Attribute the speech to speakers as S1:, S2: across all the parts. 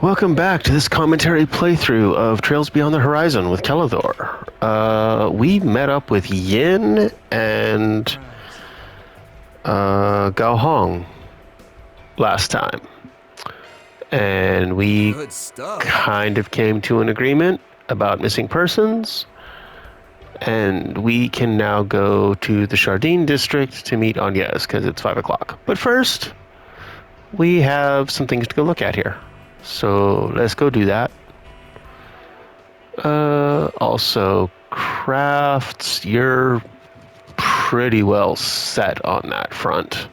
S1: Welcome back to this commentary playthrough of Trails Beyond the Horizon with Kelethor. We met up with Yin and Gao Hong last time. And we kind of came to an agreement about missing persons. And we can now go to the Chardin District to meet Agnes, because it's 5 o'clock. But first, we have some things to go look at here. So let's go do that. Also, crafts, you're pretty well set on that front.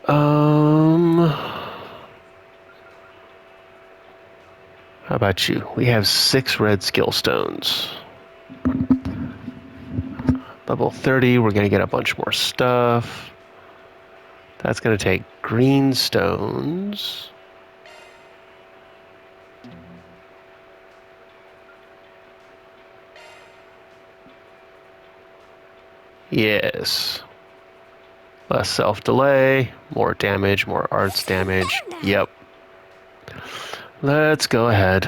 S1: How about you? We have 6 red skill stones. Level 30, we're going to get a bunch more stuff. That's going to take green stones. Yes. Less self-delay, more damage, more arts damage. Yep. Let's go ahead.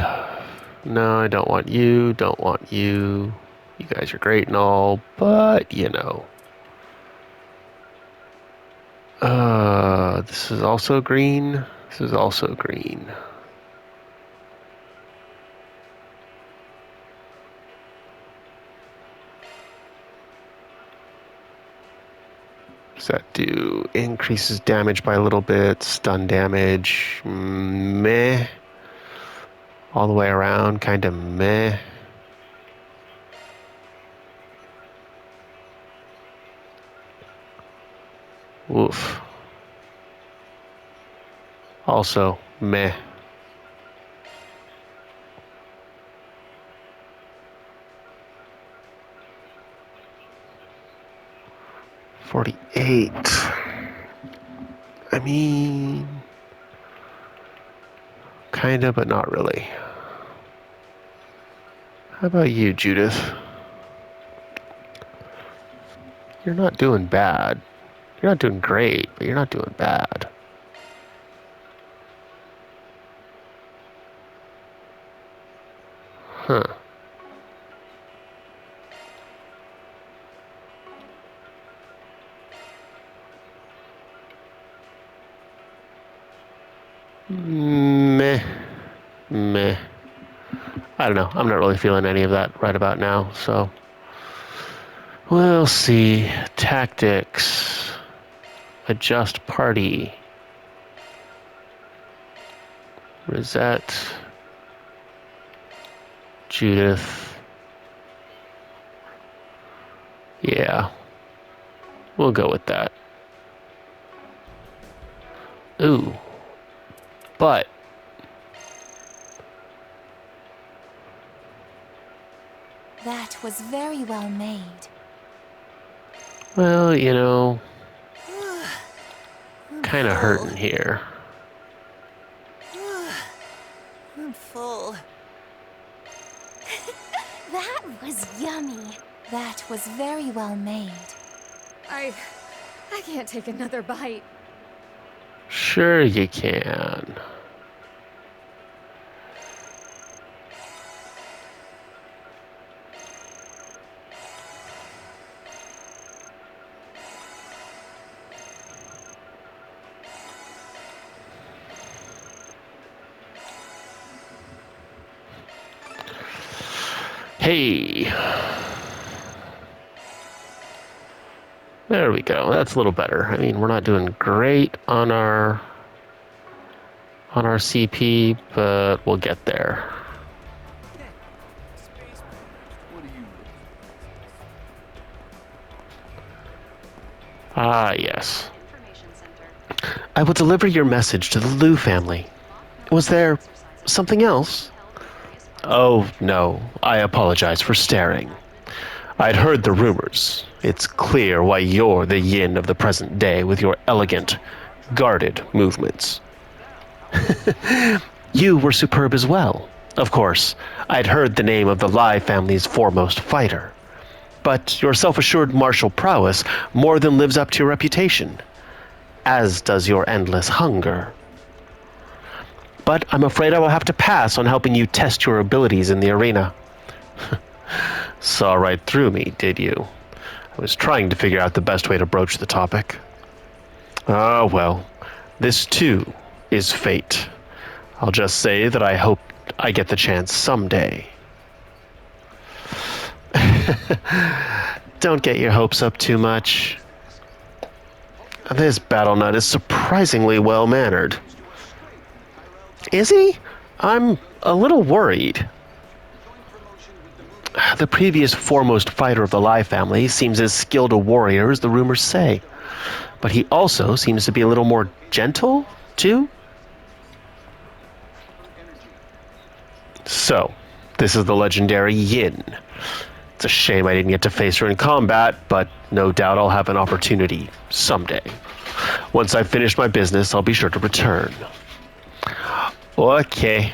S1: No, I don't want you, don't want you. You guys are great and all, but, you know. This is also green. This is also green. Does that do? Increases damage by a little bit, stun damage, meh. All the way around, kind of meh. Oof. Also, meh. $48. I mean, kinda, but not really. How about you, Judith? You're not doing bad. You're not doing great, but you're not doing bad. Huh. Meh. Meh. I don't know. I'm not really feeling any of that right about now, so. We'll see. Tactics. Adjust party. Rosette. Judith. Yeah. We'll go with that. Ooh. But.
S2: That was very well made.
S1: Well, you know. Kind of hurting here.
S2: I'm full. That was yummy. That was very well made. I can't take another bite.
S1: Sure you can. Hey. There we go. That's a little better. I mean, we're not doing great on our CP, but we'll get there. Ah, yes. I will deliver your message to the Liu family. Was there something else? Oh, no. I apologize for staring. I'd heard the rumors. It's clear why you're the yin of the present day with your elegant, guarded movements. You were superb as well. Of course, I'd heard the name of the Lai family's foremost fighter. But your self-assured martial prowess more than lives up to your reputation, as does your endless hunger. but I'm afraid I will have to pass on helping you test your abilities in the arena. Saw right through me, did you? I was trying to figure out the best way to broach the topic. Ah, well, this too is fate. I'll just say that I hope I get the chance someday. Don't get your hopes up too much. This battle nut is surprisingly well-mannered. Is he? I'm a little worried. The previous foremost fighter of the Lai family seems as skilled a warrior as the rumors say. But he also seems to be a little more gentle, too? So, this is the legendary Yin. It's a shame I didn't get to face her in combat, but no doubt I'll have an opportunity someday. Once I've finished my business, I'll be sure to return. Okay.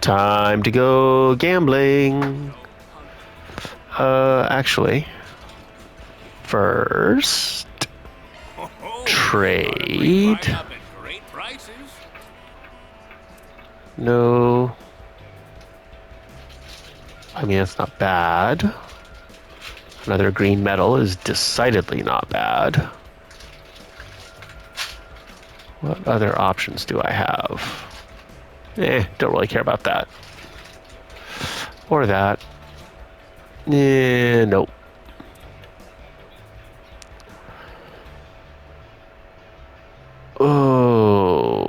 S1: Time to go gambling. Actually, first, trade. No. I mean, it's not bad. Another green metal is decidedly not bad. What other options do I have? Don't really care about that. Or that. Nope. Oh.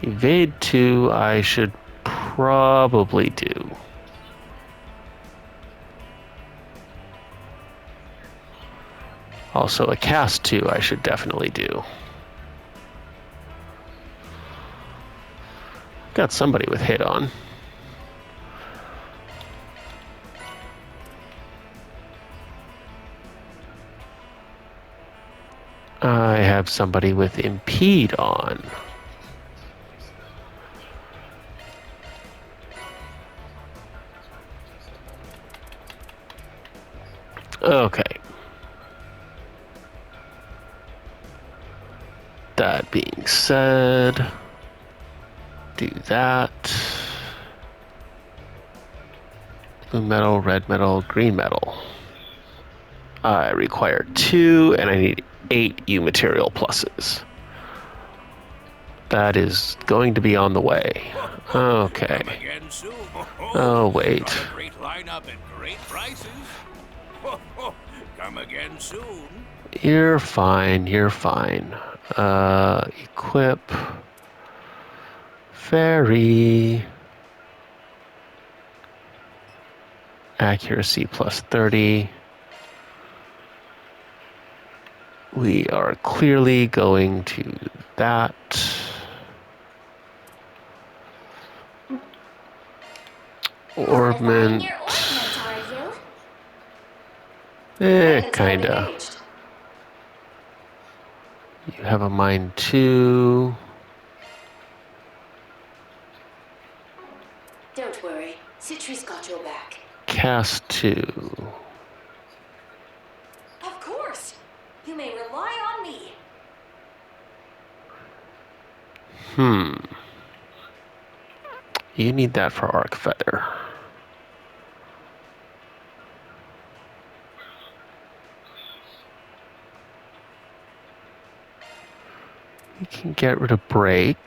S1: Evade 2, I should probably do. Also, a cast 2 I should definitely do. Got somebody with hit on. I have somebody with impede on. Okay. That being said, do that. Blue metal, red metal, green metal. I require 2, and I need 8 U material pluses. That is going to be on the way. Okay. Oh, wait.
S3: Come again soon.
S1: You're fine, you're fine. Equip. Fairy. Accuracy plus 30. We are clearly going to that. Ornament. Kinda. You have a mine too.
S2: Don't worry, Citri's got your back.
S1: Cast 2.
S2: Of course! You may rely on me.
S1: You need that for Arc Feather. You can get rid of Break.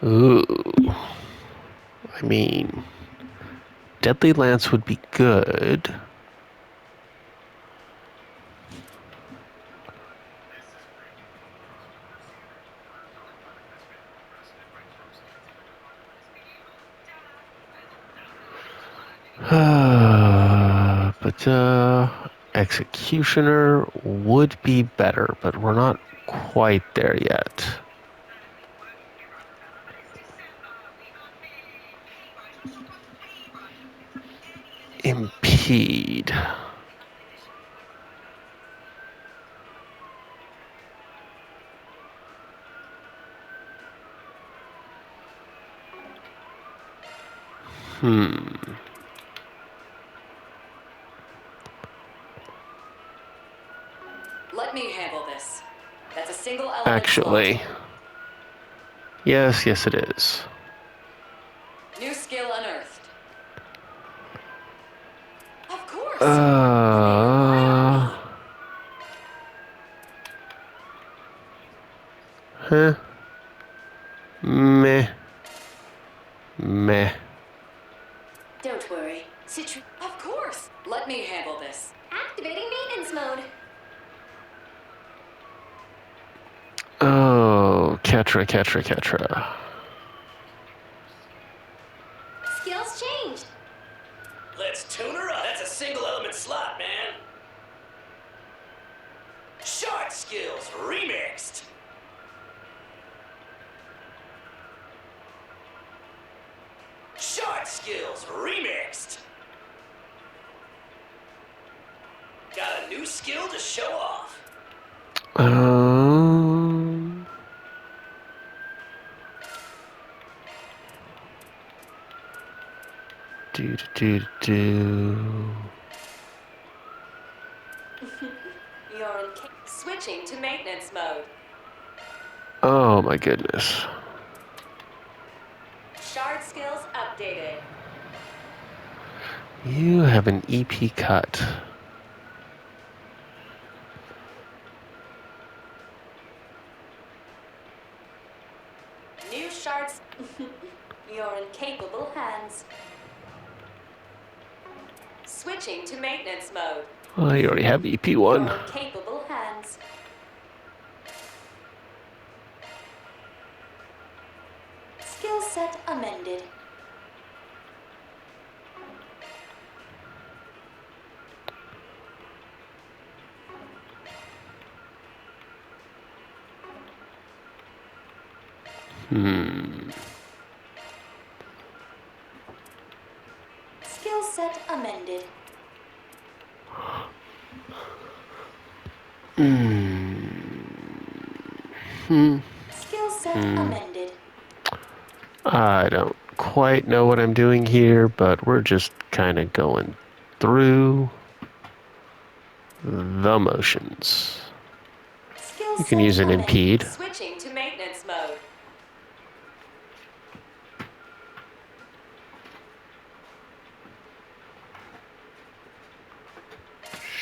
S1: Ooh. I mean, Deadly Lance would be good. But Executioner would be better, but we're not quite there yet. Impede.
S3: Let me handle this. That's a single element
S1: Actually,
S3: slot.
S1: yes, it is.
S3: New skill unearthed. Of course.
S1: Huh? Meh. Meh.
S3: Don't worry. Of course. Let me handle this.
S2: Activating maintenance mode.
S1: Oh, Ketra.
S2: Skills changed.
S4: Let's tune her up. That's a single element slot, man. Shard skills remixed. Shard skills remixed. Got a new skill to show off.
S3: You're in switching to maintenance mode.
S1: Oh my goodness.
S3: Shard skills updated.
S1: You have an EP cut.
S3: New shards. You're in capable hands. Switching to maintenance mode.
S1: Oh, you already have EP1.
S3: You're in capable hands. Skill set amended. Skill set amended. Skill set amended.
S1: I don't quite know what I'm doing here, but we're just kind of going through the motions.
S3: Skill
S1: You can
S3: set
S1: use an
S3: amended.
S1: impede.
S3: Switching to maintenance mode.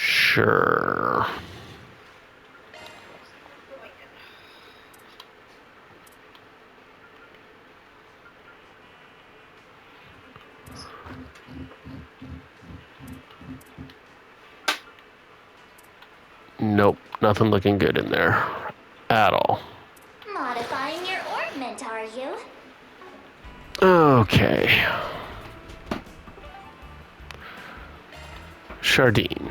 S1: Sure. Nope, nothing looking good in there at all.
S2: Modifying your orbment, are you?
S1: Okay. Chardin.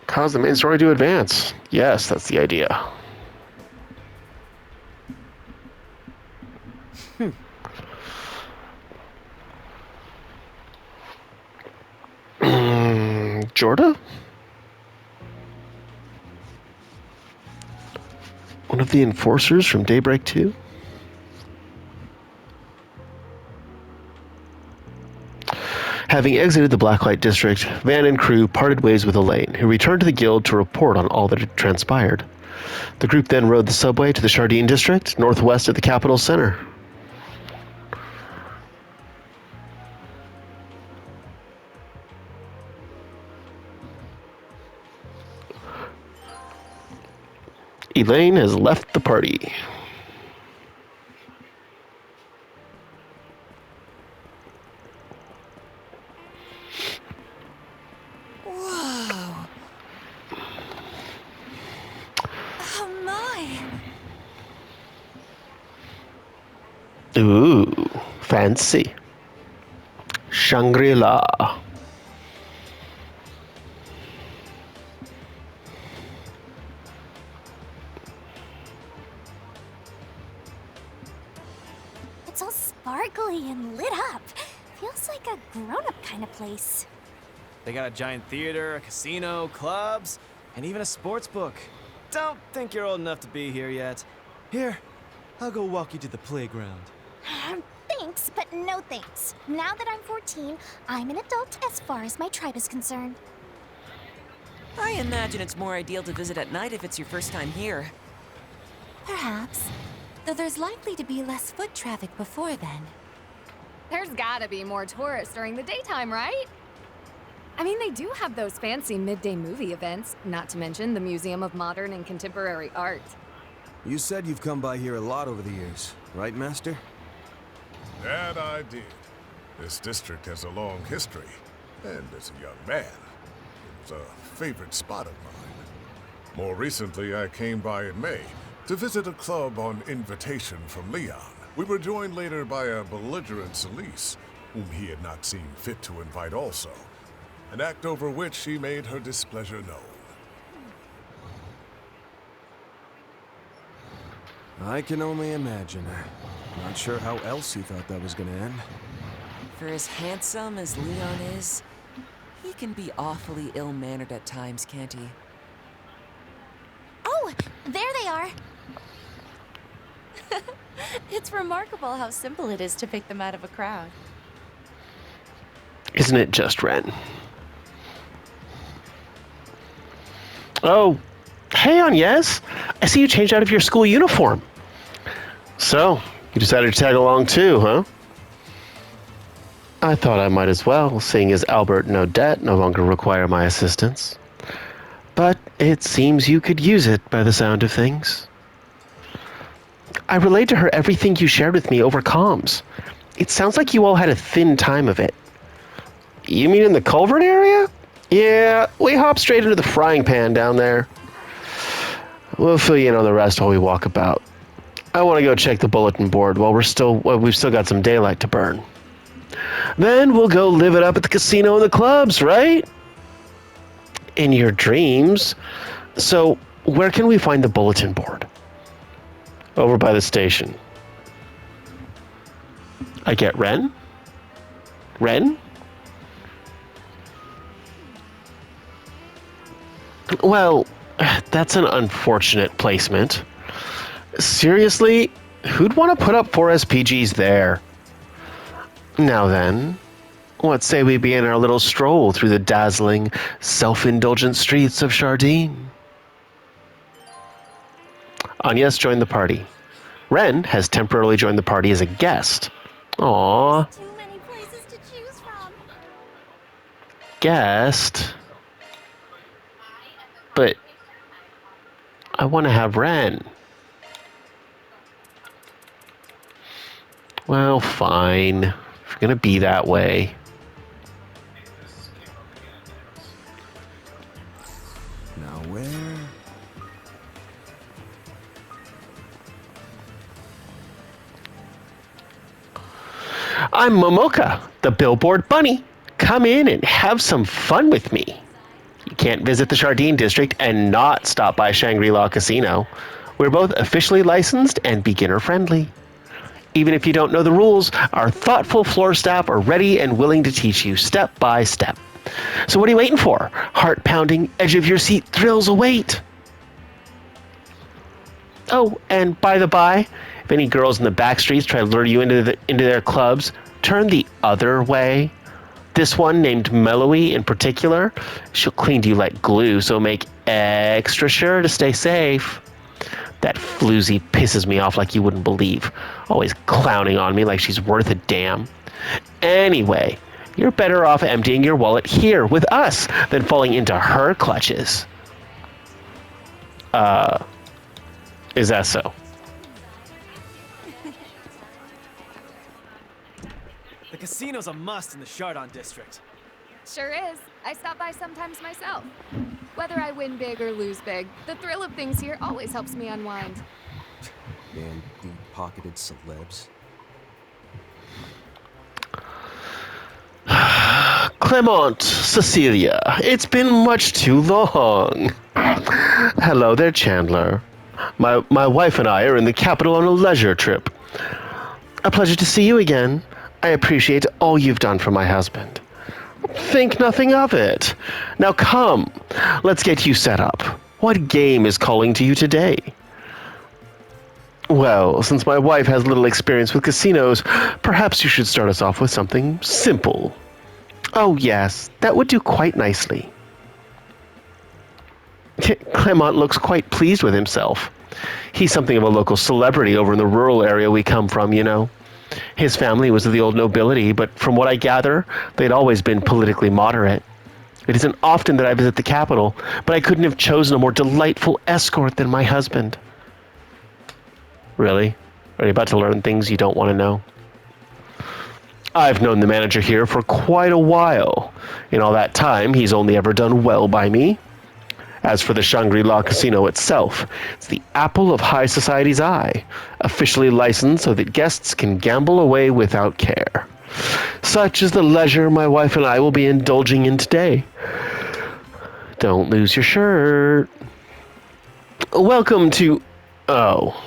S1: Cause the main story to advance. Yes, that's the idea. Jorda? One of the enforcers from Daybreak 2? Having exited the Blacklight District, Van and crew parted ways with Elaine, who returned to the guild to report on all that had transpired. The group then rode the subway to the Chardin District, northwest of the capital center. Elaine has left the party.
S2: Whoa. Oh my.
S1: Ooh, fancy. Shangri-La.
S2: It's all sparkly and lit up. Feels like a grown-up kind of place.
S5: They got a giant theater, a casino, clubs. and even a sports book. Don't think you're old enough to be here yet. Here, I'll go walk you to the playground.
S6: Thanks, but no thanks. Now that I'm 14, I'm an adult as far as my tribe is concerned.
S7: I imagine it's more ideal to visit at night if it's your first time here.
S2: Perhaps. Though there's likely to be less foot traffic before then.
S8: There's gotta be more tourists during the daytime, right? I mean, they do have those fancy midday movie events, not to mention the Museum of Modern and Contemporary Art.
S5: You said you've come by here a lot over the years, right, Master?
S9: That I did. This district has a long history, and as a young man, it was a favorite spot of mine. More recently, I came by in May to visit a club on invitation from Leon. We were joined later by a belligerent Celise, whom he had not seen fit to invite also, an act over which she made her displeasure known.
S5: I can only imagine. Not sure how else he thought that was gonna end.
S7: For as handsome as Leon is, he can be awfully ill-mannered at times, can't he?
S6: Oh, there they are.
S2: It's remarkable how simple it is to pick them out of a crowd.
S1: Isn't it just, Ren? Oh, hey, Agnes. I see you changed out of your school uniform. So, you decided to tag along too, huh? I thought I might as well, seeing as Albert and Odette no longer require my assistance. But it seems you could use it by the sound of things. I relayed to her everything you shared with me over comms. It sounds like you all had a thin time of it. You mean in the culvert area? Yeah, we hopped straight into the frying pan down there. We'll fill you in on the rest while we walk about. I want to go check the bulletin board while we've still got some daylight to burn. Then we'll go live it up at the casino and the clubs, right? In your dreams. So, where can we find the bulletin board? Over by the station. I get Ren? Ren? Well, that's an unfortunate placement. Seriously, who'd want to put up 4 SPGs there? Now then, what say we begin our little stroll through the dazzling, self-indulgent streets of Chardin? Agnes joined the party. Ren has temporarily joined the party as a guest. Aww.
S6: Too many places to choose from.
S1: Guest? But I want to have Ren. Well, fine. If you're gonna be that way.
S5: Now where?
S1: I'm Momoka, the billboard bunny. Come in and have some fun with me. You can't visit the Chardin District and not stop by Shangri-La Casino. We're both officially licensed and beginner-friendly. Even if you don't know the rules, our thoughtful floor staff are ready and willing to teach you step by step. So what are you waiting for? Heart-pounding, edge-of-your-seat thrills await. Oh, and by the by, if any girls in the back streets try to lure you into their clubs, turn the other way. This one, named Melowy in particular, she'll cling to you like glue, so make extra sure to stay safe. That floozy pisses me off like you wouldn't believe. Always clowning on me like she's worth a damn. Anyway, you're better off emptying your wallet here with us than falling into her clutches. Is that so?
S5: The casino's a must in the Chardin District.
S8: Sure is. I stop by sometimes myself. Whether I win big or lose big, the thrill of things here always helps me unwind.
S5: Man, deep-pocketed celebs.
S1: Clement, Cecilia, it's been much too long. Hello there, Chandler. My wife and I are in the capital on a leisure trip. A pleasure to see you again. I appreciate all you've done for my husband. Think nothing of it. Now come, let's get you set up. What game is calling to you today? Well, since my wife has little experience with casinos, perhaps you should start us off with something simple. Oh yes, that would do quite nicely. Clement looks quite pleased with himself. He's something of a local celebrity over in the rural area we come from, you know. His family was of the old nobility, but from what I gather, they'd always been politically moderate. It isn't often that I visit the capital, but I couldn't have chosen a more delightful escort than my husband. Really? Are you about to learn things you don't want to know? I've known the manager here for quite a while. In all that time, he's only ever done well by me. As for the Shangri-La Casino itself, it's the apple of high society's eye, officially licensed so that guests can gamble away without care. Such is the leisure my wife and I will be indulging in today. Don't lose your shirt. Welcome to... Oh,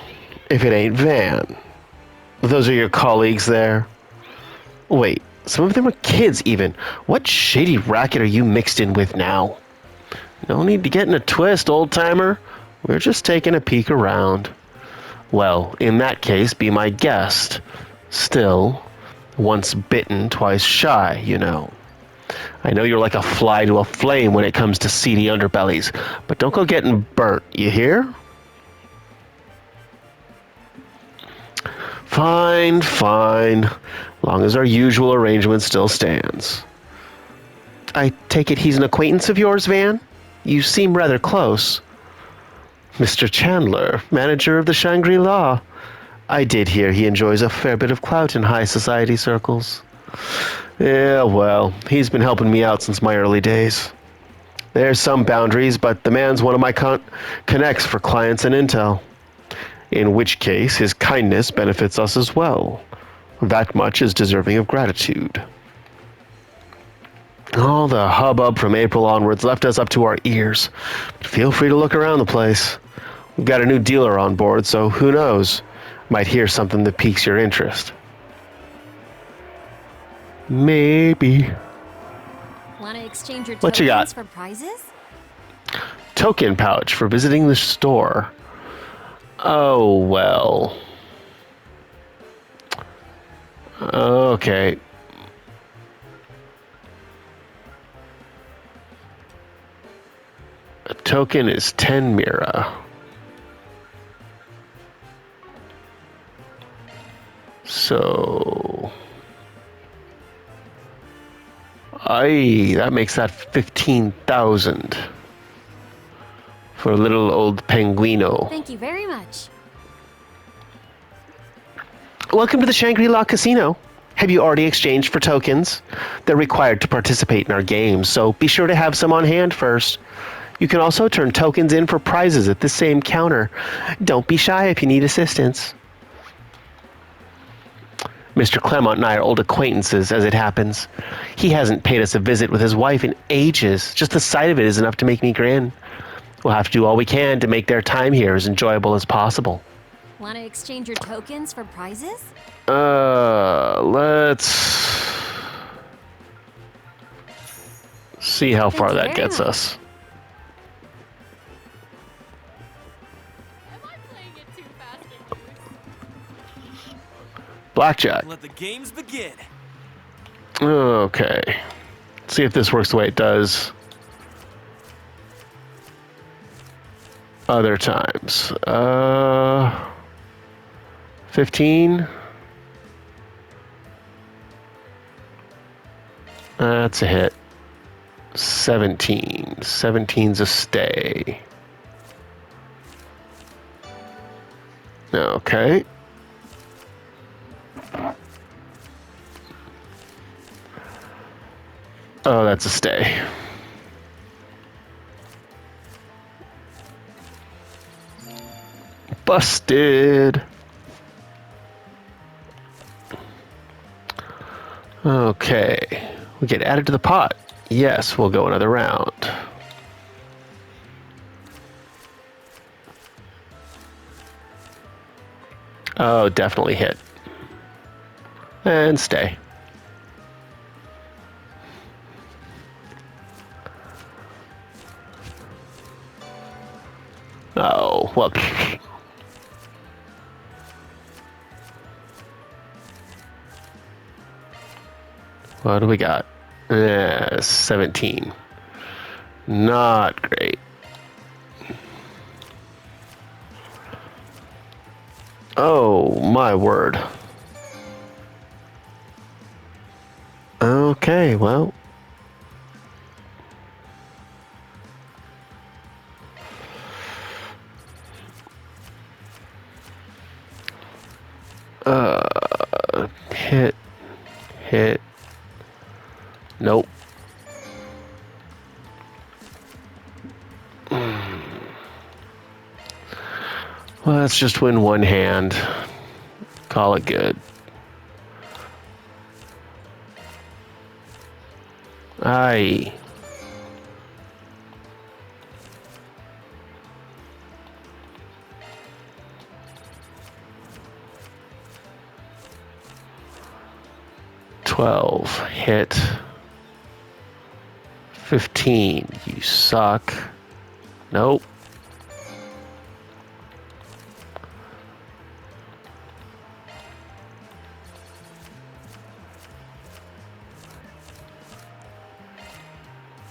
S1: if it ain't Van. Those are your colleagues there? Wait, some of them are kids even. What shady racket are you mixed in with now? No need to get in a twist, old-timer. We're just taking a peek around. Well, in that case, be my guest. Still, once bitten, twice shy, you know. I know you're like a fly to a flame when it comes to seedy underbellies, but don't go getting burnt, you hear? Fine, fine. Long as our usual arrangement still stands. I take it he's an acquaintance of yours, Van? You seem rather close. Mr. Chandler, manager of the Shangri-La. I did hear he enjoys a fair bit of clout in high society circles. Yeah, well, he's been helping me out since my early days. There's some boundaries, but the man's one of my connects for clients and intel. In which case, his kindness benefits us as well. That much is deserving of gratitude. All the hubbub from April onwards left us up to our ears. But feel free to look around the place. We've got a new dealer on board, so who knows? Might hear something that piques your interest. Maybe.
S2: Want to exchange your
S1: What you got?
S2: tokens for prizes?
S1: Token pouch for visiting the store. Oh, well. Okay. A token is 10 Mira. So... that makes that 15,000. For a little old Penguino.
S2: Thank you very much.
S1: Welcome to the Shangri-La Casino. Have you already exchanged for tokens? They're required to participate in our games, so be sure to have some on hand first. You can also turn tokens in for prizes at the same counter. Don't be shy if you need assistance. Mr. Clement and I are old acquaintances, as it happens. He hasn't paid us a visit with his wife in ages. Just the sight of it is enough to make me grin. We'll have to do all we can to make their time here as enjoyable as possible.
S2: Want to exchange your tokens for prizes?
S1: Let's see how far that gets us. BlackJack.
S5: Let the games begin.
S1: Okay. Let's see if this works the way it does other times. 15. That's a hit. 17. 17's a stay. Okay. Oh, that's a stay. Busted. Okay. We get added to the pot. Yes, we'll go another round. Oh, definitely hit. And stay. Oh, well. What do we got? 17. Not great. Oh, my word. Okay, well. Hit. Nope. Well, let's just win one hand. Call it good. Aye. Hit. 15. You suck. Nope.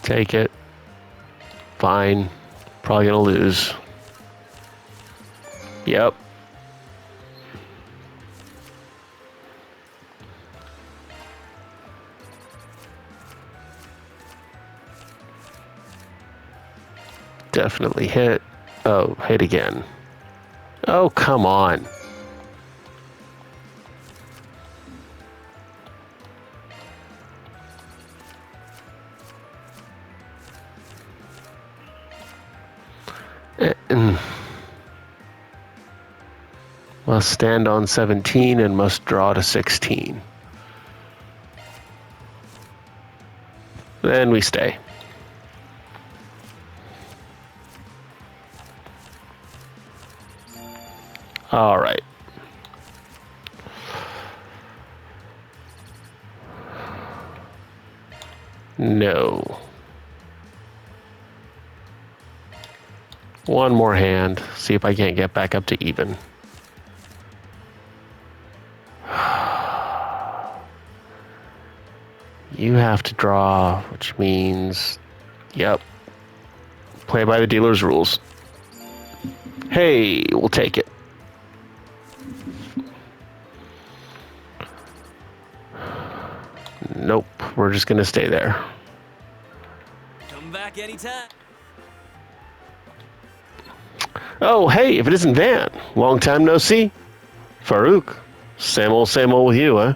S1: Take it. Fine. Probably gonna lose. Yep. Definitely hit. Oh, hit again. Oh, come on. Must stand on 17 and must draw to 16. Then we stay. All right. No. One more hand. See if I can't get back up to even. You have to draw, which means, yep. Play by the dealer's rules. Hey, we'll take it. Nope, we're just gonna stay there.
S5: Come back anytime.
S1: Oh, hey, if it isn't Van, long time no see. Farouk, same old with you, huh?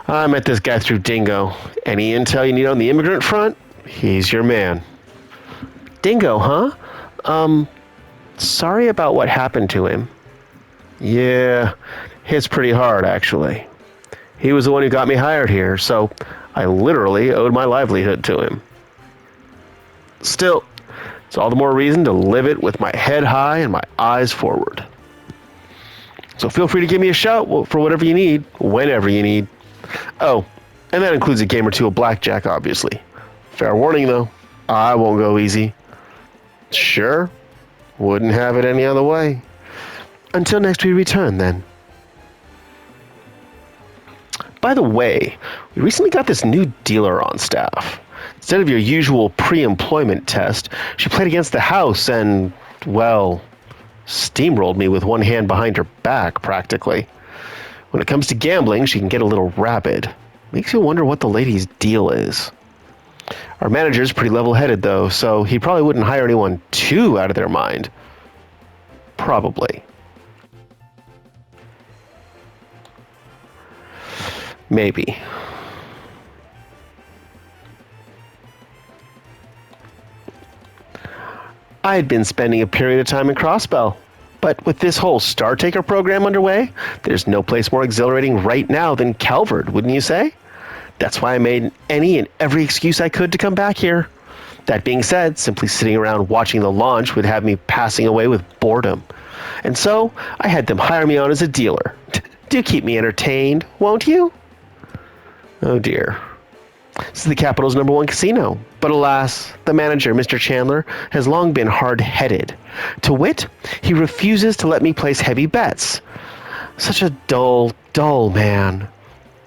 S1: I met this guy through Dingo. Any intel you need on the immigrant front? He's your man. Dingo, huh? Sorry about what happened to him. Yeah, hits pretty hard, actually. He was the one who got me hired here, so I literally owed my livelihood to him. Still, it's all the more reason to live it with my head high and my eyes forward. So feel free to give me a shout for whatever you need, whenever you need. Oh, and that includes a game or two of BlackJack, obviously. Fair warning, though, I won't go easy. Sure, wouldn't have it any other way. Until next we return, then. By the way, we recently got this new dealer on staff. Instead of your usual pre-employment test, she played against the house and, well, steamrolled me with one hand behind her back, practically. When it comes to gambling, she can get a little rabid. Makes you wonder what the lady's deal is. Our manager's pretty level-headed, though, so he probably wouldn't hire anyone too out of their mind. Probably. Maybe. I had been spending a period of time in Crossbell, but with this whole Star Taker program underway, there's no place more exhilarating right now than Calvert, wouldn't you say? That's why I made any and every excuse I could to come back here. That being said, simply sitting around watching the launch would have me passing away with boredom. And so, I had them hire me on as a dealer. Do keep me entertained, won't you? Oh dear. This is the capital's #1 casino. But alas, the manager, Mr. Chandler, has long been hard-headed. To wit, he refuses to let me place heavy bets. Such a dull, dull man.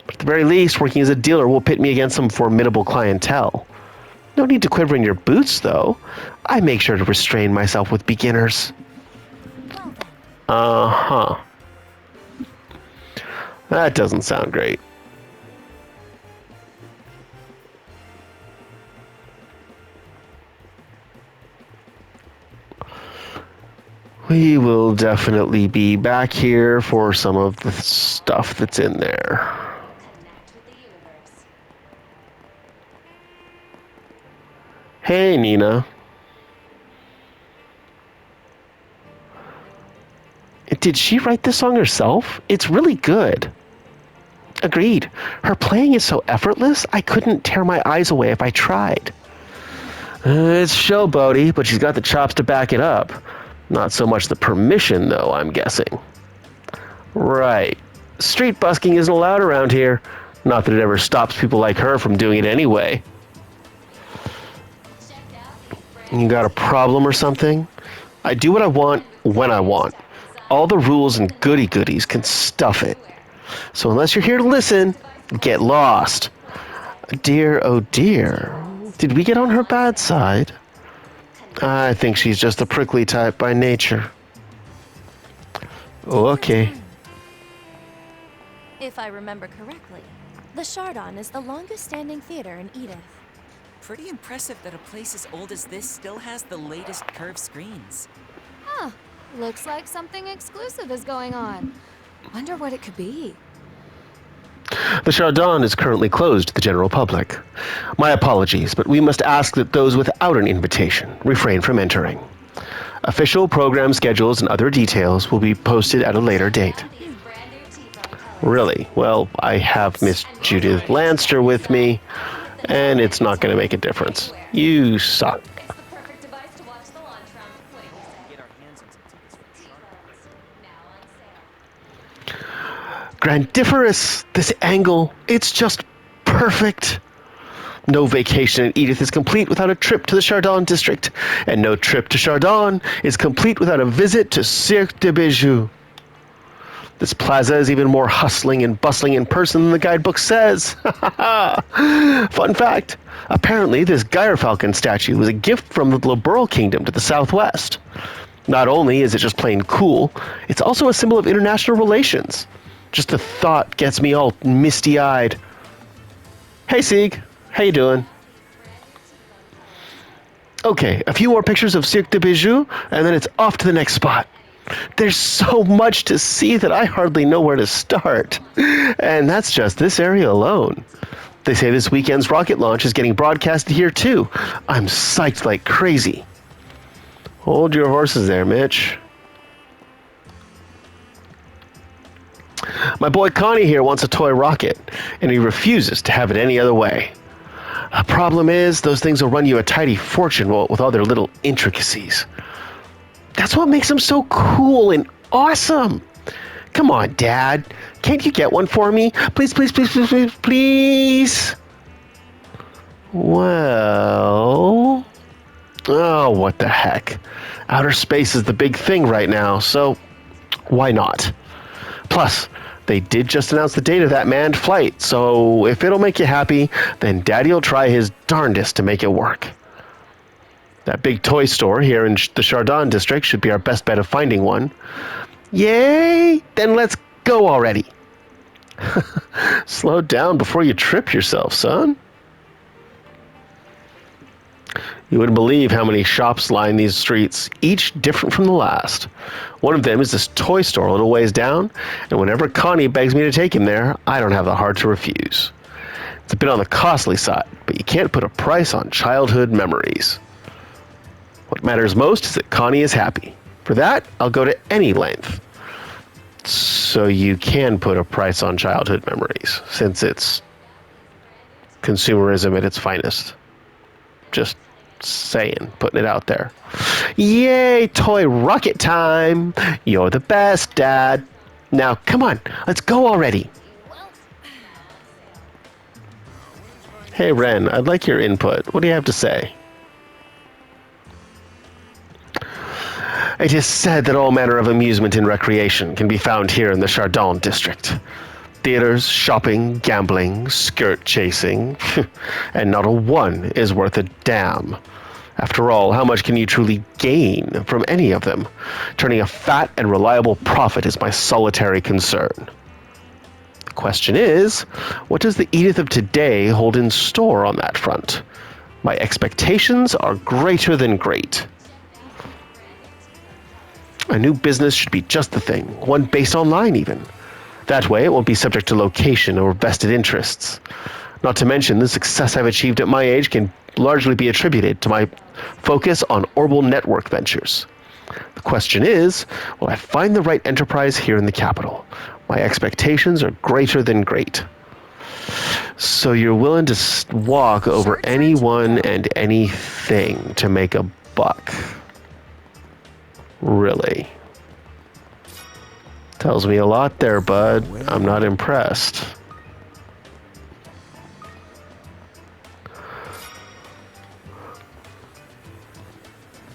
S1: But at the very least, working as a dealer will pit me against some formidable clientele. No need to quiver in your boots, though. I make sure to restrain myself with beginners. Uh-huh. That doesn't sound great. We will definitely be back here for some of the stuff that's in there. Hey, Nina. Did she write this song herself? It's really good. Agreed. Her playing is so effortless, I couldn't tear my eyes away if I tried. It's showboaty, but she's got the chops to back it up. Not so much the permission, though, I'm guessing. Right. Street busking isn't allowed around here. Not that it ever stops people like her from doing it anyway. You got a problem or something? I do what I want, when I want. All the rules and goody-goodies can stuff it. So unless you're here to listen, get lost. Dear, oh dear. Did we get on her bad side? I think she's just a prickly type by nature. Okay.
S6: If I remember correctly, the Chardin is the longest-standing theater in Edith.
S7: Pretty impressive that a place as old as this still has the latest curved screens.
S8: Huh. Looks like something exclusive is going on. Wonder what it could be.
S1: The Chardin is currently closed to the general public. My apologies, but we must ask that those without an invitation refrain from entering. Official program schedules and other details will be posted at a later date. Really? Well, I have Miss Judith Lanster with me, and it's not going to make a difference. You suck. Grandiferous, this angle, it's just perfect. No vacation in Edith is complete without a trip to the Chardin District, and no trip to Chardin is complete without a visit to Cirque de Bijou. This plaza is even more hustling and bustling in person than the guidebook says. Fun fact, apparently this Gyrfalcon statue was a gift from the Liberal Kingdom to the southwest. Not only is it just plain cool, it's also a symbol of international relations. Just the thought gets me all misty-eyed. Hey, Sieg. How you doing? Okay, a few more pictures of Cirque de Bijou, and then it's off to the next spot. There's so much to see that I hardly know where to start. And that's just this area alone. They say this weekend's rocket launch is getting broadcasted here, too. I'm psyched like crazy. Hold your horses there, Mitch. My boy Connie here wants a toy rocket, and he refuses to have it any other way. The problem is, those things will run you a tidy fortune with all their little intricacies. That's what makes them so cool and awesome. Come on, Dad. Can't you get one for me? Please, please, please, please, please, please. Well... Oh, what the heck. Outer space is the big thing right now, so why not? Plus, they did just announce the date of that manned flight, so if it'll make you happy, then Daddy'll try his darndest to make it work. That big toy store here in the Chardin District should be our best bet of finding one. Yay! Then let's go already. Slow down before you trip yourself, son. You wouldn't believe how many shops line these streets, each different from the last. One of them is this toy store a little ways down, and whenever Connie begs me to take him there, I don't have the heart to refuse. It's a bit on the costly side, but you can't put a price on childhood memories. What matters most is that Connie is happy. For that, I'll go to any length. So you can put a price on childhood memories, since it's consumerism at its finest. Just saying, putting it out there. Yay, toy rocket time! You're the best, Dad. Now, come on, let's go already. Hey, Ren, I'd like your input. What do you have to say? It is said that all manner of amusement and recreation can be found here in the Chardin District. Theaters, shopping, gambling, skirt chasing, and not a one is worth a damn. After all, how much can you truly gain from any of them? Turning a fat and reliable profit is my solitary concern. The question is, what does the Edith of today hold in store on that front? My expectations are greater than great. A new business should be just the thing, one based online even. That way it won't be subject to location or vested interests. Not to mention, the success I've achieved at my age can largely be attributed to my focus on orbital network ventures. The question is, will I find the right enterprise here in the capital? My expectations are greater than great. So you're willing to walk over anyone and anything to make a buck. Really? Tells me a lot there, bud. I'm not impressed.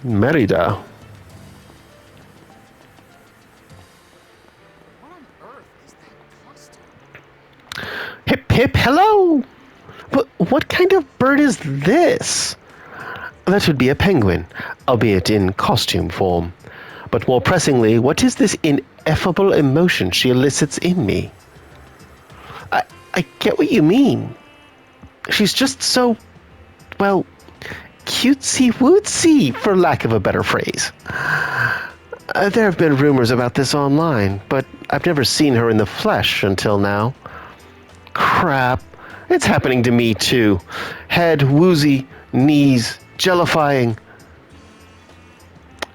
S1: Merida.
S5: What on earth is that costume?
S1: Hip hip hello! What kind of bird is this? That would be a penguin, albeit in costume form. But more pressingly, what is this ineffable emotion she elicits in me? I get what you mean. She's just so, well, cutesy-wootsy, for lack of a better phrase. There have been rumors about this online, but I've never seen her in the flesh until now. Crap. It's happening to me, too. Head woozy, knees jellifying.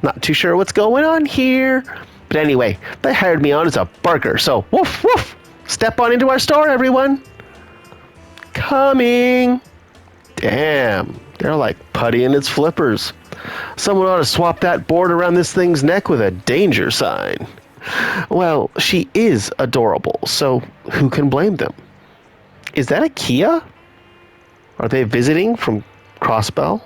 S1: Not too sure what's going on here. But anyway, they hired me on as a barker, so woof woof. Step on into our store, everyone. Coming. Damn, they're like putty in its flippers. Someone ought to swap that board around this thing's neck with a danger sign. Well, she is adorable, so who can blame them? Is that a Kia? Are they visiting from Crossbell?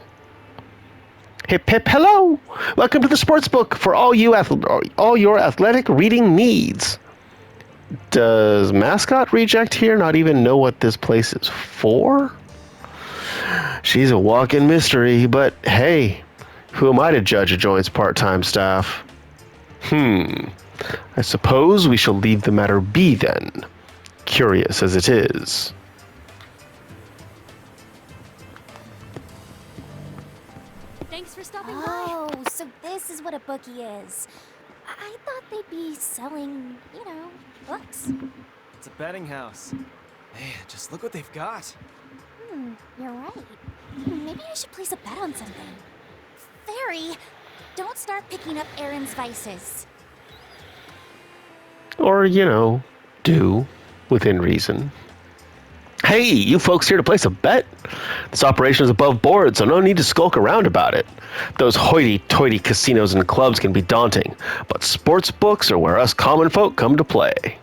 S1: Hip hip hello! Welcome to the sportsbook for all your athletic reading needs. Does Mascot Reject here not even know what this place is for? She's a walking mystery, but hey, who am I to judge a joint's part-time staff? I suppose we shall leave the matter be then, curious as it is.
S6: Thanks for stopping by. Oh, so this is what a bookie is. I thought they'd be selling, books.
S5: It's a betting house. Man, just look what they've got.
S6: You're right. Maybe I should place a bet on something. Fairy, don't start picking up Aaron's vices.
S1: Or, do, within reason. Hey, you folks here to place a bet? This operation is above board, so no need to skulk around about it. Those hoity-toity casinos and clubs can be daunting, but sports books are where us common folk come to play.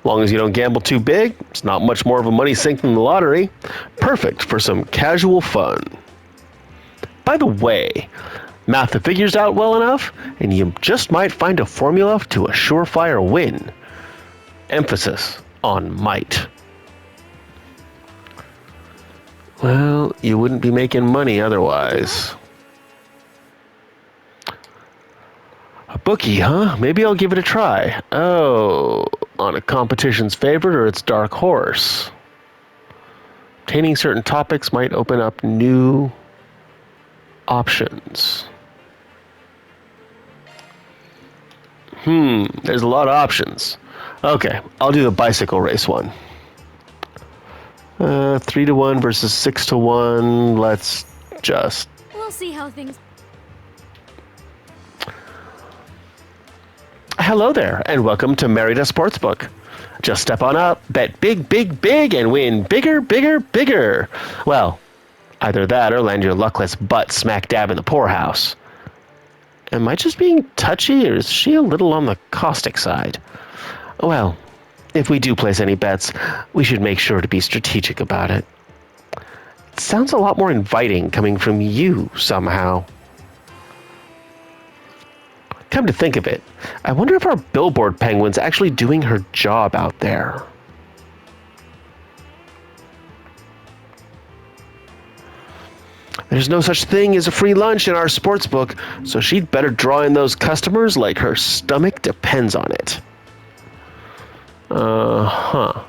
S1: Long as you don't gamble too big, it's not much more of a money sink than the lottery. Perfect for some casual fun. By the way, math the figures out well enough, and you just might find a formula to a surefire win. Emphasis on might. Well, you wouldn't be making money otherwise. A bookie, huh? Maybe I'll give it a try. Oh, on a competition's favorite or its dark horse. Obtaining certain topics might open up new options. There's a lot of options. Okay, I'll do the bicycle race one. 3-1 versus 6-1. Let's just...
S2: We'll see how things...
S1: Hello there, and welcome to Merida Sportsbook. Just step on up, bet big, big, big, and win bigger, bigger, bigger. Well, either that or land your luckless butt smack dab in the poorhouse. Am I just being touchy, or is she a little on the caustic side? Well, if we do place any bets, we should make sure to be strategic about it. sounds a lot more inviting coming from you somehow. Come to think of it, I wonder if our billboard penguin's actually doing her job out there. There's no such thing as a free lunch in our sports book, so she'd better draw in those customers like her stomach depends on it. Uh-huh.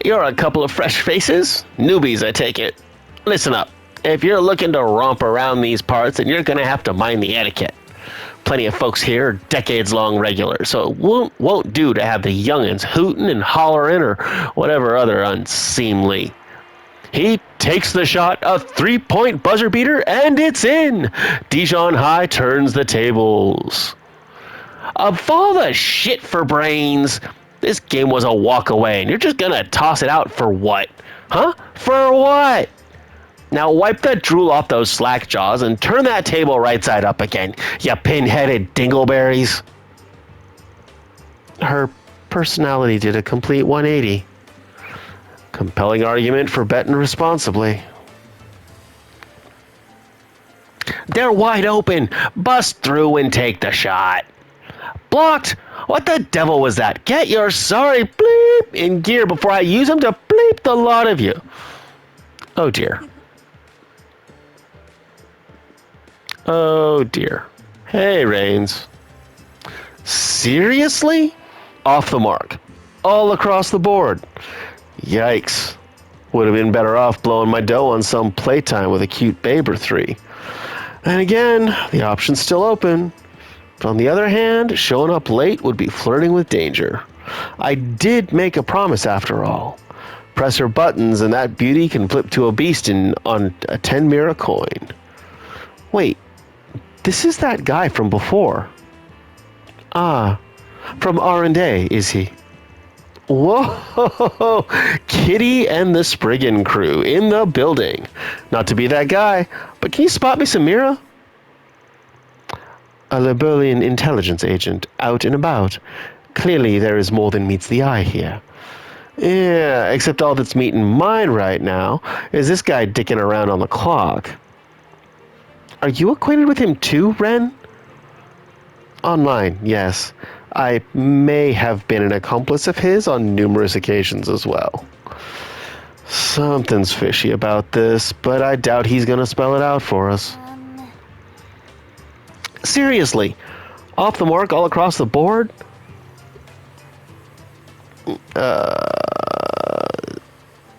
S1: You're a couple of fresh faces? Newbies, I take it. Listen up. If you're looking to romp around these parts, then you're gonna have to mind the etiquette. Plenty of folks here are decades-long regulars, so it won't do to have the young'uns hooting and hollering or whatever other unseemly. He takes the shot, a three-point buzzer beater, and it's in! Dijon High turns the tables. Of all the shit for brains, this game was a walk away, and you're just gonna toss it out for what? Huh? For what? Now wipe that drool off those slack jaws and turn that table right side up again, you pin-headed dingleberries. Her personality did a complete 180. Compelling argument for betting responsibly. They're wide open. Bust through and take the shot. Blocked. What the devil was that? Get your sorry bleep in gear before I use them to bleep the lot of you. Oh dear. Oh dear. Hey, Rains. Seriously? Off the mark. All across the board. Yikes. Would have been better off blowing my dough on some playtime with a cute babe or three. And again, the option's still open. But on the other hand, showing up late would be flirting with danger. I did make a promise after all. Press her buttons and that beauty can flip to a beast on a 10 mira coin. Wait, this is that guy from before. Ah, from R&A, is he? Whoa, Kitty and the Spriggan crew in the building. Not to be that guy, but can you spot me some Mira? A Liberalian intelligence agent out and about. Clearly there is more than meets the eye here. Yeah, except all that's meeting mine right now is this guy dicking around on the clock. Are you acquainted with him too, Ren? Online, yes. I may have been an accomplice of his on numerous occasions as well. Something's fishy about this, but I doubt he's gonna spell it out for us. Seriously, off the mark all across the board?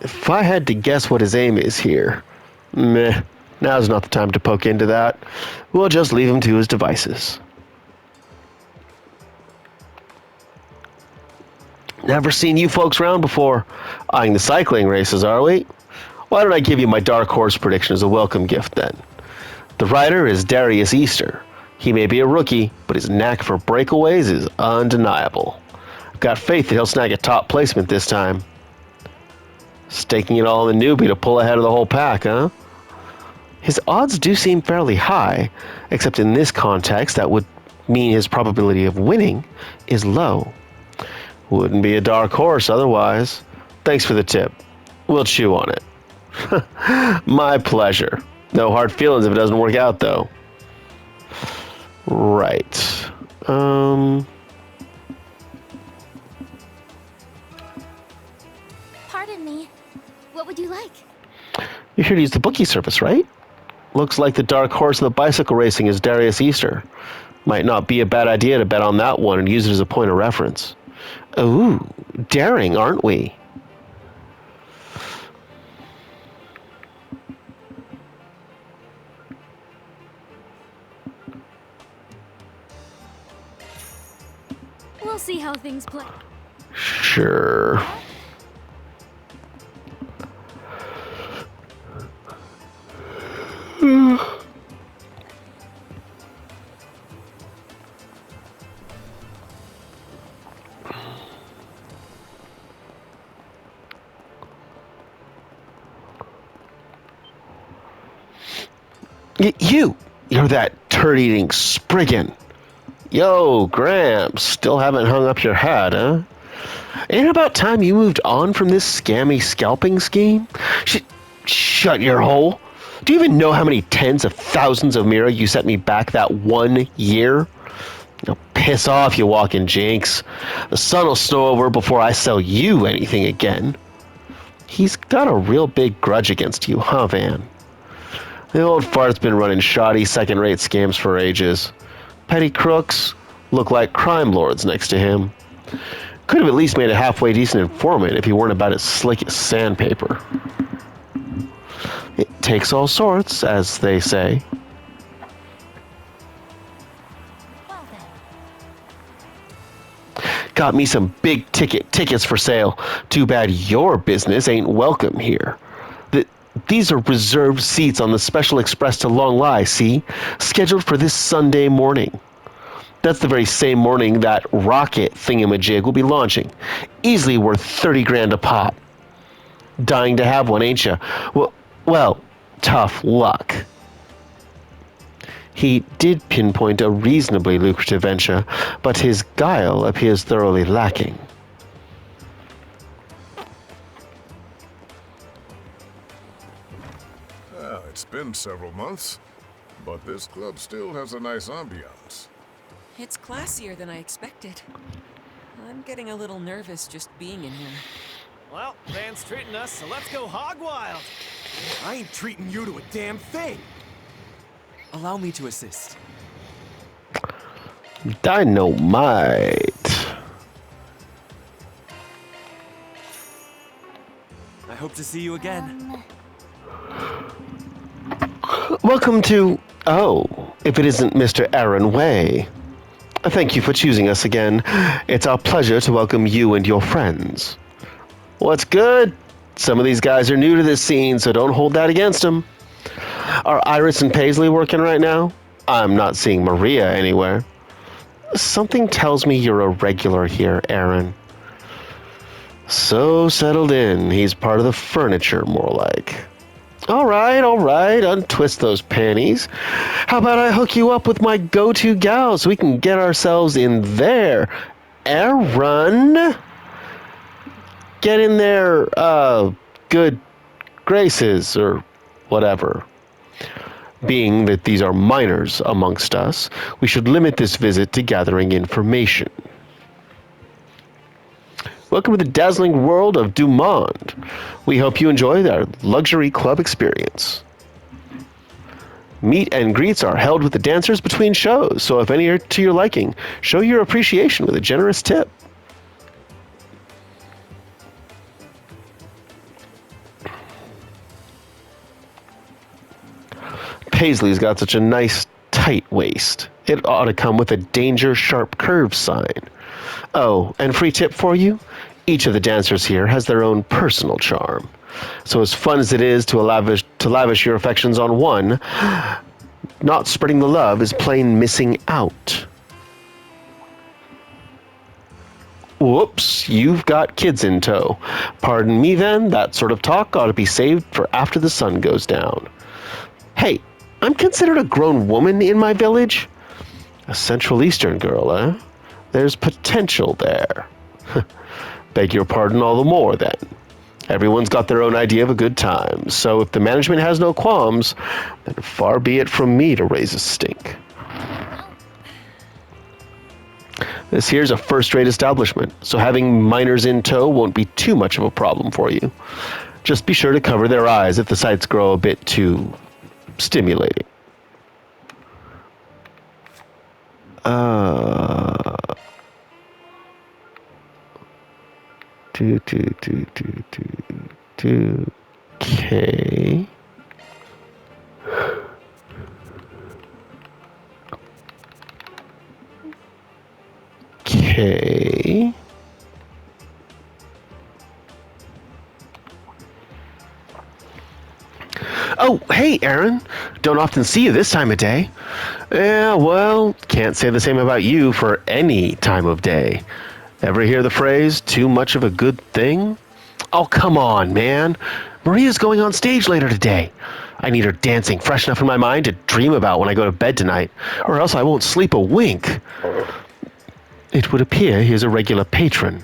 S1: If I had to guess what his aim is here, meh, now's not the time to poke into that. We'll just leave him to his devices. Never seen you folks around before. Eyeing the cycling races, are we? Why don't I give you my dark horse prediction as a welcome gift then? The rider is Darius Easter. He may be a rookie, but his knack for breakaways is undeniable. I've got faith that he'll snag a top placement this time. Staking it all on the newbie to pull ahead of the whole pack, huh? His odds do seem fairly high, except in this context that would mean his probability of winning is low. Wouldn't be a dark horse otherwise. Thanks for the tip. We'll chew on it. My pleasure. No hard feelings if it doesn't work out, though. Right.
S6: Pardon me. What would you like?
S1: You're here to use the bookie service, right? Looks like the dark horse of the bicycle racing is Darius Easter. Might not be a bad idea to bet on that one and use it as a point of reference. Ooh, daring, aren't we?
S6: We'll see how things play.
S1: Sure. You're that turd-eating Spriggan. Yo, Gramps, still haven't hung up your hat, huh? Ain't it about time you moved on from this scammy scalping scheme? Shut your hole. Do you even know how many tens of thousands of Mira you sent me back that 1 year? Now piss off, you walking jinx. The sun will snow over before I sell you anything again. He's got a real big grudge against you, huh, Van? The old fart's been running shoddy second-rate scams for ages. Petty crooks look like crime lords next to him. Could have at least made a halfway decent informant if he weren't about as slick as sandpaper. It takes all sorts, as they say. Got me some big tickets for sale. Too bad your business ain't welcome here. These are reserved seats on the special express to Long Lai, see? Scheduled for this Sunday morning. That's the very same morning that rocket thingamajig will be launching. Easily worth 30 grand a pop. Dying to have one, ain't ya? Well, tough luck. He did pinpoint a reasonably lucrative venture, but his guile appears thoroughly lacking.
S9: It's been several months, but this club still has a nice ambiance.
S7: It's classier than I expected. I'm getting a little nervous just being in here.
S5: Well, Van's treating us, so let's go hog wild.
S10: I ain't treating you to a damn thing. Allow me to assist.
S1: Dynamite.
S10: I hope to see you again.
S1: Welcome to... Oh, if it isn't Mr. Aaron Way. Thank you for choosing us again. It's our pleasure to welcome you and your friends. What's good? Some of these guys are new to this scene, so don't hold that against them. Are Iris and Paisley working right now? I'm not seeing Maria anywhere. Something tells me you're a regular here, Aaron. So settled in, he's part of the furniture, more like. All right, untwist those panties. How about I hook you up with my go-to gal so we can get ourselves in there? Aaron? Get in there, good graces, or whatever. Being that these are minors amongst us, we should limit this visit to gathering information. Welcome to the dazzling world of Dumont. We hope you enjoy our luxury club experience. Meet and greets are held with the dancers between shows, so if any are to your liking, show your appreciation with a generous tip. Paisley's got such a nice, tight waist. It ought to come with a danger sharp curve sign. Oh, and free tip for you? Each of the dancers here has their own personal charm. So as fun as it is to lavish your affections on one, not spreading the love is plain missing out. Whoops, you've got kids in tow. Pardon me then, that sort of talk ought to be saved for after the sun goes down. Hey, I'm considered a grown woman in my village? A Central Eastern girl, eh? There's potential there. Beg your pardon all the more, then. Everyone's got their own idea of a good time, so if the management has no qualms, then far be it from me to raise a stink. This here's a first-rate establishment, so having minors in tow won't be too much of a problem for you. Just be sure to cover their eyes if the sights grow a bit too stimulating. Okay. Okay. Oh, hey, Aaron. Don't often see you this time of day. Yeah, well, can't say the same about you for any time of day. Ever hear the phrase, too much of a good thing? Oh, come on, man. Maria's going on stage later today. I need her dancing fresh enough in my mind to dream about when I go to bed tonight, or else I won't sleep a wink. It would appear he is a regular patron.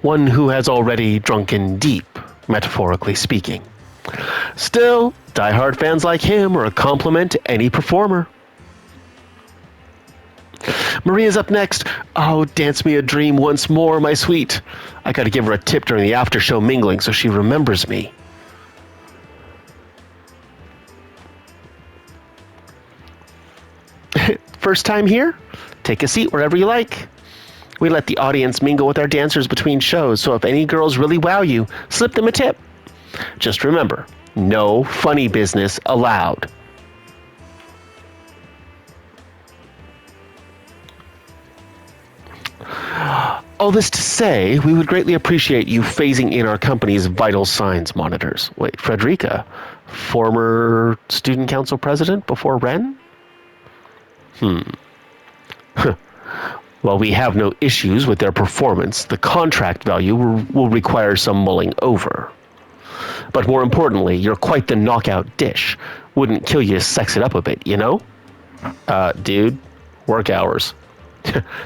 S1: One who has already drunken deep, metaphorically speaking. Still, diehard fans like him are a compliment to any performer. Maria's up next. Oh, dance me a dream once more, my sweet. I gotta give her a tip during the after-show mingling so she remembers me. First time here? Take a seat wherever you like. We let the audience mingle with our dancers between shows, so if any girls really wow you, slip them a tip. Just remember, no funny business allowed. All this to say, we would greatly appreciate you phasing in our company's vital signs monitors. Wait, Frederica, former student council president before Ren? While we have no issues with their performance, the contract value will require some mulling over. But more importantly, you're quite the knockout dish. Wouldn't kill you to sex it up a bit, you know? Dude, work hours.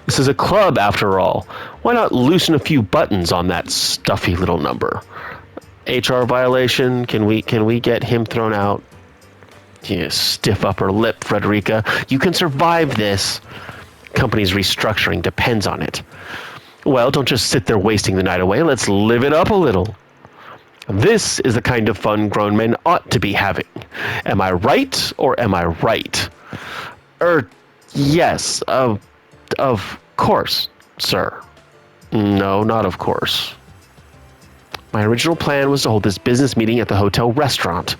S1: This is a club, after all. Why not loosen a few buttons on that stuffy little number? HR violation? Can we get him thrown out? You stiff upper lip, Frederica. You can survive this. Company's restructuring depends on it. Well, don't just sit there wasting the night away. Let's live it up a little. This is the kind of fun grown men ought to be having. Am I right, or am I right? Yes, of course, sir. No, not of course. My original plan was to hold this business meeting at the hotel restaurant,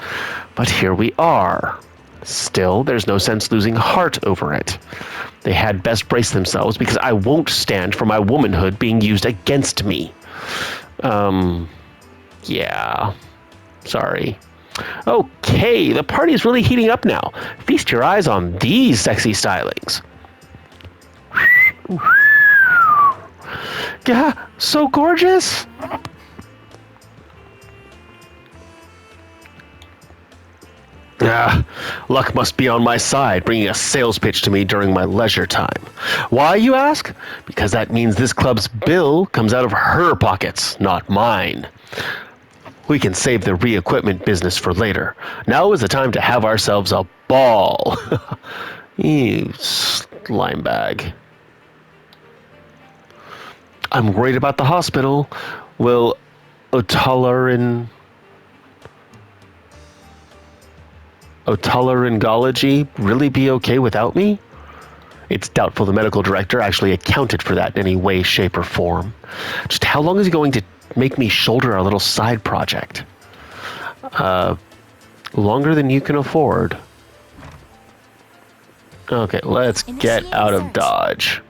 S1: but here we are. Still, there's no sense losing heart over it. They had best brace themselves because I won't stand for my womanhood being used against me. Yeah. Sorry. Okay, the party's really heating up now. Feast your eyes on these sexy stylings. Yeah, so gorgeous. Luck must be on my side, bringing a sales pitch to me during my leisure time. Why, you ask? Because that means this club's bill comes out of her pockets, not mine. We can save the re-equipment business for later. Now is the time to have ourselves a ball. You slime bag. I'm worried about the hospital. Will otolaryngology really be okay without me? It's doubtful the medical director actually accounted for that in any way, shape, or form. Just how long is he going to make me shoulder our little side project? Longer than you can afford. Okay, let's get out of Dodge.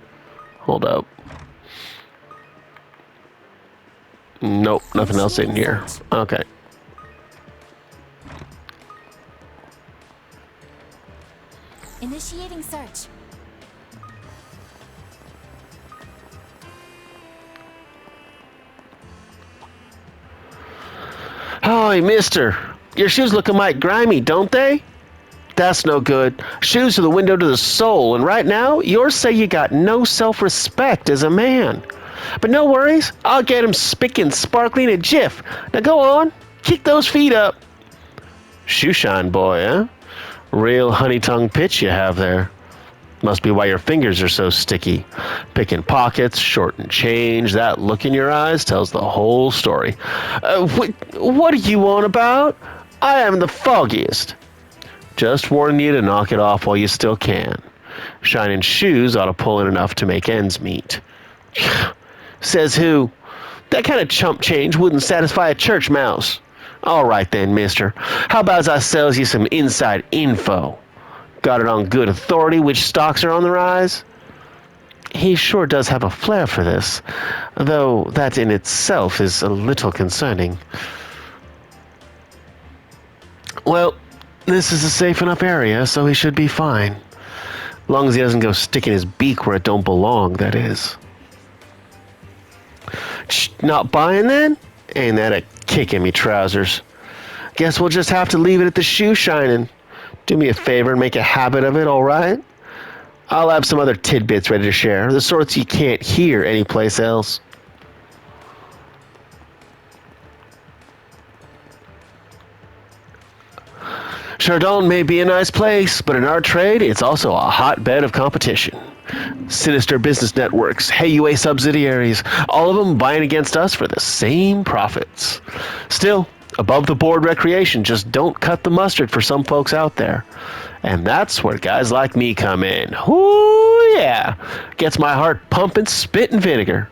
S1: Hold up. Nope, nothing else in here. Okay.
S6: Initiating search.
S1: Hi, mister. Your shoes look a mite grimy, don't they? That's no good. Shoes are the window to the soul, and right now, yours say you got no self-respect as a man. But no worries, I'll get him spick and sparkling in a jiff. Now go on, kick those feet up. Shoe shine, boy, huh? Real honey-tongue pitch you have there. Must be why your fingers are so sticky. Picking pockets, shorting change, that look in your eyes tells the whole story. What are you on about? I am the foggiest. Just warning you to knock it off while you still can. Shining shoes ought to pull in enough to make ends meet. Says who? That kind of chump change wouldn't satisfy a church mouse. All right then, mister. How about I sells you some inside info? Got it on good authority which stocks are on the rise? He sure does have a flair for this, though that in itself is a little concerning. Well, this is a safe enough area, so he should be fine. Long as he doesn't go sticking his beak where it don't belong, that is. Not buying then? Ain't that a kick in me trousers? Guess we'll just have to leave it at the shoe shining. Do me a favor and make a habit of it, all right? I'll have some other tidbits ready to share, the sorts you can't hear anyplace else. Chardin may be a nice place, but in our trade, it's also a hotbed of competition. Sinister business networks, HeyUA subsidiaries, all of them vying against us for the same profits. Still, above-the-board recreation just don't cut the mustard for some folks out there. And that's where guys like me come in. Ooh, yeah. Gets my heart pumping, spitting vinegar.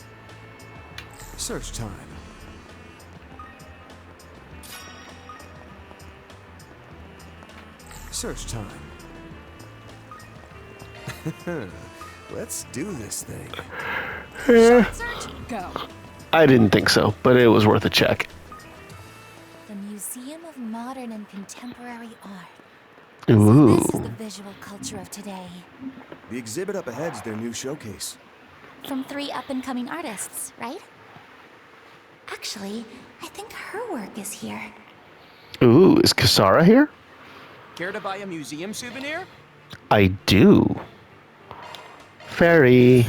S10: Search time. Search time. Let's do this thing.
S8: Search, go.
S1: I didn't think so, but it was worth a check.
S6: The Museum of Modern and Contemporary Art.
S1: Ooh.
S6: So this is the visual culture of today.
S10: The exhibit up ahead's their new showcase.
S6: From 3 up-and-coming artists, right? Actually, I think her work is here.
S1: Ooh, is Kasara here?
S10: Care to buy a museum souvenir?
S1: I do. Fairy.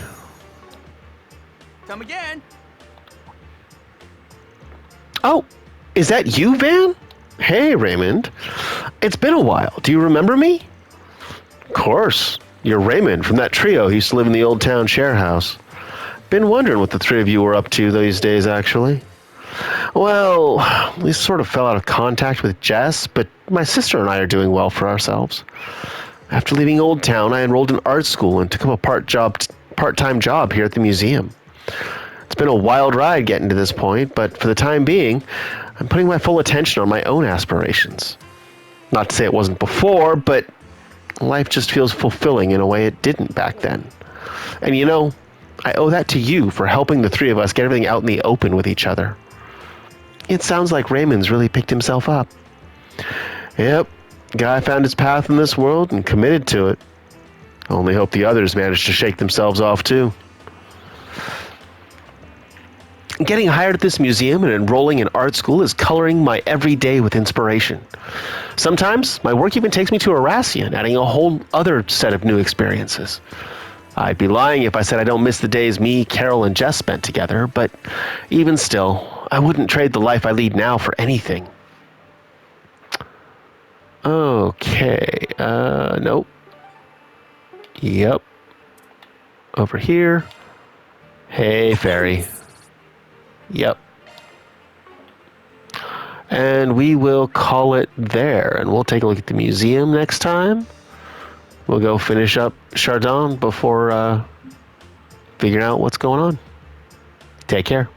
S10: Come again.
S1: Oh, is that you, Van? Hey, Raymond. It's been a while. Do you remember me? Of course. You're Raymond from that trio who used to live in the old town share house. Been wondering what the three of you were up to these days, actually. Well, we sort of fell out of contact with Jess, but my sister and I are doing well for ourselves. After leaving Old Town, I enrolled in art school and took up a part-time job here at the museum. It's been a wild ride getting to this point, but for the time being, I'm putting my full attention on my own aspirations. Not to say it wasn't before, but life just feels fulfilling in a way it didn't back then. And you know, I owe that to you for helping the three of us get everything out in the open with each other. It sounds like Raymond's really picked himself up. Yep, guy found his path in this world and committed to it. I only hope the others manage to shake themselves off too. Getting hired at this museum and enrolling in art school is coloring my every day with inspiration. Sometimes my work even takes me to Erasion, adding a whole other set of new experiences. I'd be lying if I said I don't miss the days me, Carol, and Jess spent together, but even still, I wouldn't trade the life I lead now for anything. Okay, nope. Yep. Over here. Hey, fairy. Yep. And we will call it there, and we'll take a look at the museum next time. We'll go finish up Chardin before figuring out what's going on. Take care.